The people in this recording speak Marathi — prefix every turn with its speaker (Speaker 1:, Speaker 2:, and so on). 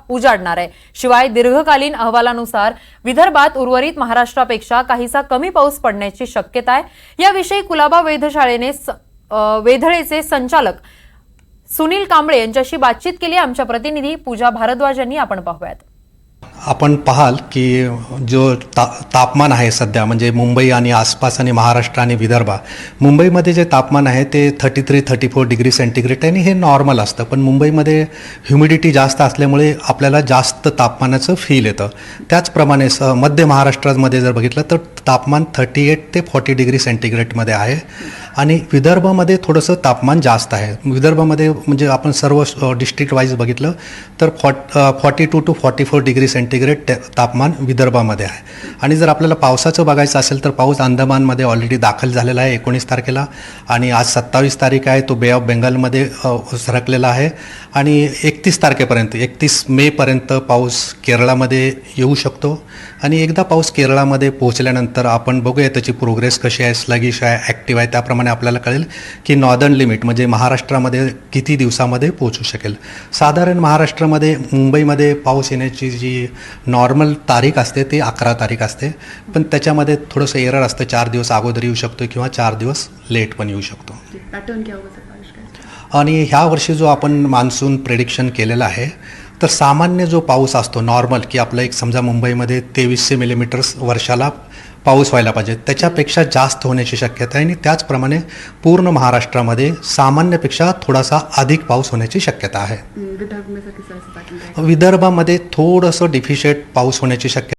Speaker 1: उजाडणार आहे। शिवाय दीर्घकालीन अहवालानुसार विदर्भात उर्वरित महाराष्ट्रापेक्षा काहीसा कमी पाऊस पडण्याची शक्यता आहे। याविषयी कुलाबा वेधशाळेने वेधळेचे संचालक सुनील कांबळे यांच्याशी बातचीत केली। आमच्या प्रतिनिधी पूजा भारद्वाज यांनी आपण पाहूयात।
Speaker 2: आपण पाहाल की जो तापमान आहे सध्या म्हणजे मुंबई आणि आसपास आणि महाराष्ट्र आणि विदर्भ, मुंबईमध्ये जे तापमान आहे ते 33-34 डिग्री सेंटीग्रेड आहे आणि हे नॉर्मल असतं। पण मुंबईमध्ये ह्युमिडिटी जास्त असल्यामुळे आपल्याला जास्त तापमानाचं फील येतं। त्याचप्रमाणे मध्य महाराष्ट्रामध्ये जर बघितलं तर तापमान 38 ते 40 डिग्री सेंटीग्रेडमध्ये आहे आणि विदर्भामध्ये थोडंसं तापमान जास्त आहे। विदर्भामध्ये म्हणजे आपण सर्व डिस्ट्रिक्ट वाईज बघितलं तर 42 to 44 डिग्री सेंटीग्रेड तापमान विदर्भामध्ये आहे। आणि जर आपल्याला पावसाचं बघायचं असेल तर पाऊस अंदमानमध्ये ऑलरेडी दाखल झालेला आहे 19 तारखेला आणि आज 27 तारीख आहे, तो बे ऑफ बेंगालमध्ये सरकलेला आहे आणि 31 तारखेपर्यंत 31 मेपर्यंत पाऊस केरळामध्ये येऊ शकतो आणि एकदा पाऊस केरळामध्ये पोहोचल्यानंतर आपण बघूया त्याची प्रोग्रेस कशी आहे, स्लगिश आहे, ॲक्टिव्ह आहे, त्याप्रमाणे आपल्याला कळेल की नॉर्दर्न लिमिट म्हणजे महाराष्ट्रामध्ये किती दिवसामध्ये पोहोचू शकेल। साधारण महाराष्ट्रामध्ये मुंबईमध्ये पाऊस येण्याची जी नॉर्मल तारीख असते ती 11 तारीख असते, पण त्याच्यामध्ये थोडंसं एरर असतं, 4 दिवस अगोदर येऊ शकतो किंवा 4 दिवस लेट पण येऊ शकतो।
Speaker 3: पॅटर्न क्या होगा सर बारिश का?
Speaker 2: आणि ह्या वर्षी जो आपण मान्सून प्रेडिक्शन केलेला आहे तर सामान्य जो पाऊस असतो नॉर्मल की आपलं एक समजा मुंबईमध्ये 2300 मिलीमीटर्स वर्षाला पाऊस व्हायला पाहिजे, त्याच्यापेक्षा जास्त होण्याची शक्यता आहे आणि त्याचप्रमाणे पूर्ण महाराष्ट्रामध्ये सामान्यपेक्षा थोडासा अधिक पाऊस होण्याची शक्यता आहे।
Speaker 3: विदर्भ में सर किस तरह से पैटर्न रहेगा?
Speaker 2: विदर्भामध्ये थोडंसं डिफिशिएट पाऊस होण्याची शक्यता